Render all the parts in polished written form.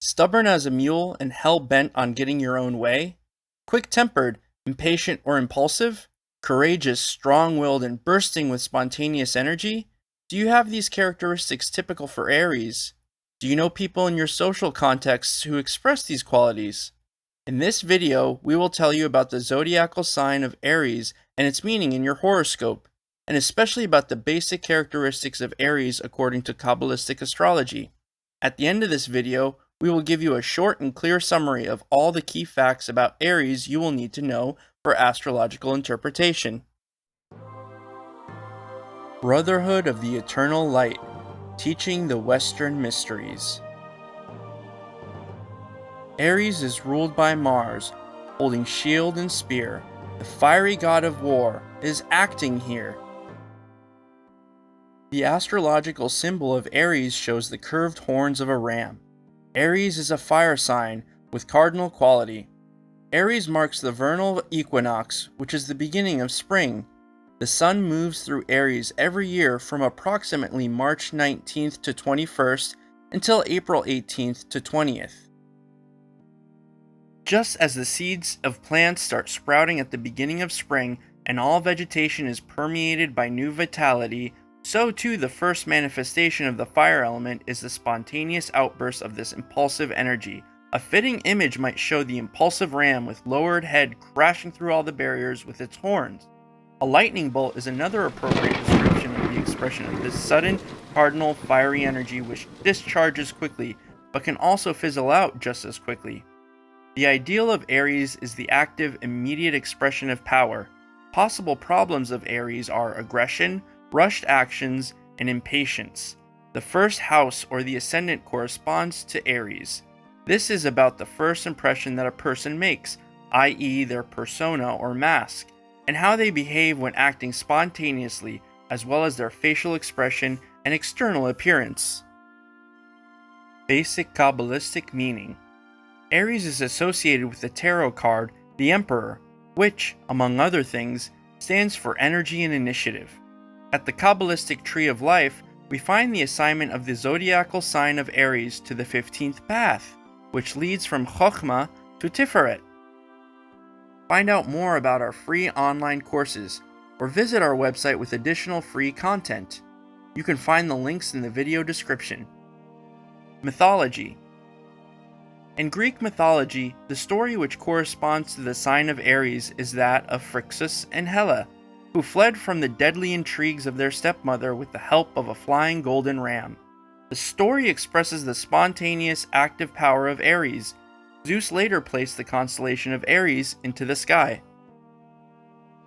Stubborn as a mule and hell-bent on getting your own way? Quick-tempered, impatient or impulsive? Courageous, strong-willed, and bursting with spontaneous energy? Do you have these characteristics typical for Aries? Do you know people in your social contexts who express these qualities? In this video, we will tell you about the zodiacal sign of Aries and its meaning in your horoscope, and especially about the basic characteristics of Aries according to Qabbalistic Astrology. At the end of this video, we will give you a short and clear summary of all the key facts about Aries you will need to know for astrological interpretation. Brotherhood of the Eternal Light, teaching the Western mysteries. Aries is ruled by Mars, holding shield and spear. The fiery god of war is acting here. The astrological symbol of Aries shows the curved horns of a ram. Aries is a fire sign with cardinal quality. Aries marks the vernal equinox, which is the beginning of spring. The sun moves through Aries every year from approximately March 19th to 21st until April 18th to 20th. Just as the seeds of plants start sprouting at the beginning of spring and all vegetation is permeated by new vitality, so too the first manifestation of the fire element is the spontaneous outburst of this impulsive energy. A fitting image might show the impulsive ram with lowered head crashing through all the barriers with its horns. A lightning bolt is another appropriate description of the expression of this sudden, cardinal, fiery energy which discharges quickly, but can also fizzle out just as quickly. The ideal of Aries is the active, immediate expression of power. Possible problems of Aries are aggression, rushed actions, and impatience. The first house or the ascendant corresponds to Aries. This is about the first impression that a person makes, i.e. their persona or mask, and how they behave when acting spontaneously, as well as their facial expression and external appearance. Basic Kabbalistic meaning. Aries is associated with the tarot card, the Emperor, which, among other things, stands for energy and initiative. At the Kabbalistic Tree of Life, we find the assignment of the zodiacal sign of Aries to the 15th path, which leads from Chokhmah to Tiferet. Find out more about our free online courses, or visit our website with additional free content. You can find the links in the video description. Mythology. In Greek mythology, the story which corresponds to the sign of Aries is that of Phrixus and Helle, who fled from the deadly intrigues of their stepmother with the help of a flying golden ram. The story expresses the spontaneous, active power of Aries. Zeus later placed the constellation of Aries into the sky.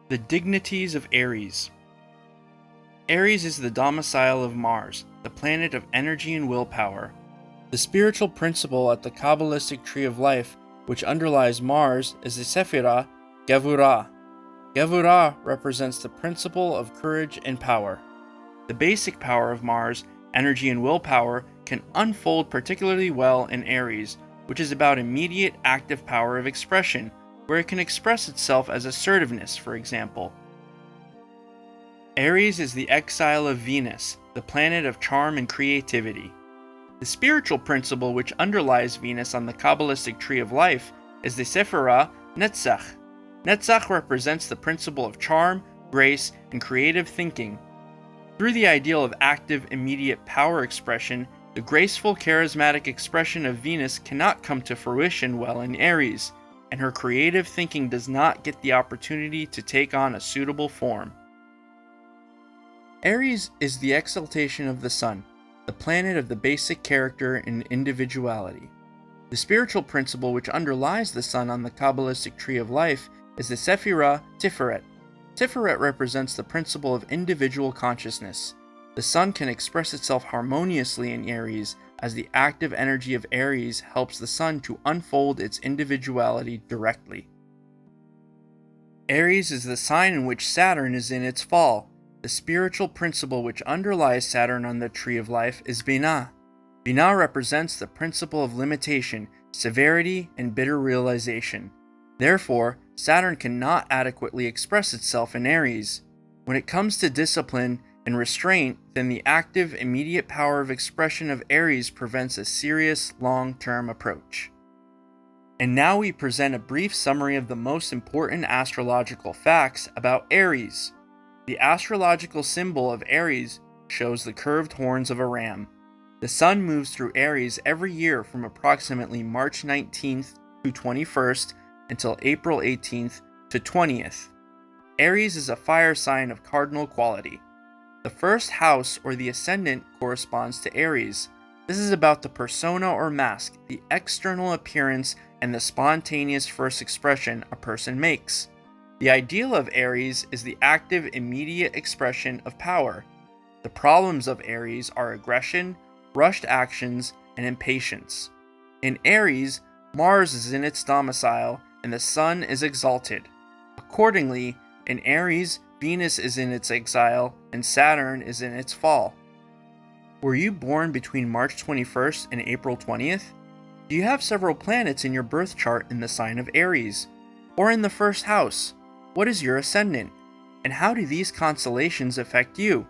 The dignities of Aries. Aries is the domicile of Mars, the planet of energy and willpower. The spiritual principle at the Kabbalistic Tree of Life, which underlies Mars, is the Sephirah, Gevurah. Gevurah represents the principle of courage and power. The basic power of Mars, energy and willpower, can unfold particularly well in Aries, which is about immediate active power of expression, where it can express itself as assertiveness, for example. Aries is the exile of Venus, the planet of charm and creativity. The spiritual principle which underlies Venus on the Kabbalistic Tree of Life is the Sephirah Netzach. Netzach represents the principle of charm, grace, and creative thinking. Through the ideal of active, immediate power expression, the graceful, charismatic expression of Venus cannot come to fruition well in Aries, and her creative thinking does not get the opportunity to take on a suitable form. Aries is the exaltation of the sun, the planet of the basic character and individuality. The spiritual principle which underlies the sun on the Kabbalistic Tree of Life is the Sephirah Tiferet. Tiferet represents the principle of individual consciousness. The sun can express itself harmoniously in Aries, as the active energy of Aries helps the sun to unfold its individuality directly. Aries is the sign in which Saturn is in its fall. The spiritual principle which underlies Saturn on the Tree of Life is Binah. Binah represents the principle of limitation, severity, and bitter realization. Therefore, Saturn cannot adequately express itself in Aries. When it comes to discipline, and restraint, then the active, immediate power of expression of Aries prevents a serious, long-term approach. And now we present a brief summary of the most important astrological facts about Aries. The astrological symbol of Aries shows the curved horns of a ram. The sun moves through Aries every year from approximately March 19th to 21st until April 18th to 20th. Aries is a fire sign of cardinal quality. The first house or the ascendant corresponds to Aries. This is about the persona or mask, the external appearance, and the spontaneous first expression a person makes. The ideal of Aries is the active, immediate expression of power. The problems of Aries are aggression, rushed actions, and impatience. In Aries, Mars is in its domicile and the sun is exalted. Accordingly, in Aries, Venus is in its exile and Saturn is in its fall. Were you born between March 21st and April 20th? Do you have several planets in your birth chart in the sign of Aries? Or in the first house? What is your ascendant? And how do these constellations affect you?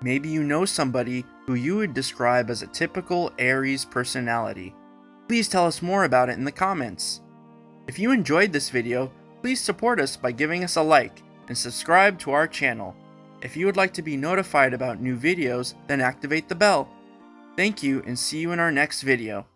Maybe you know somebody who you would describe as a typical Aries personality. Please tell us more about it in the comments. If you enjoyed this video, please support us by giving us a like and subscribe to our channel. If you would like to be notified about new videos, then activate the bell. Thank you and see you in our next video.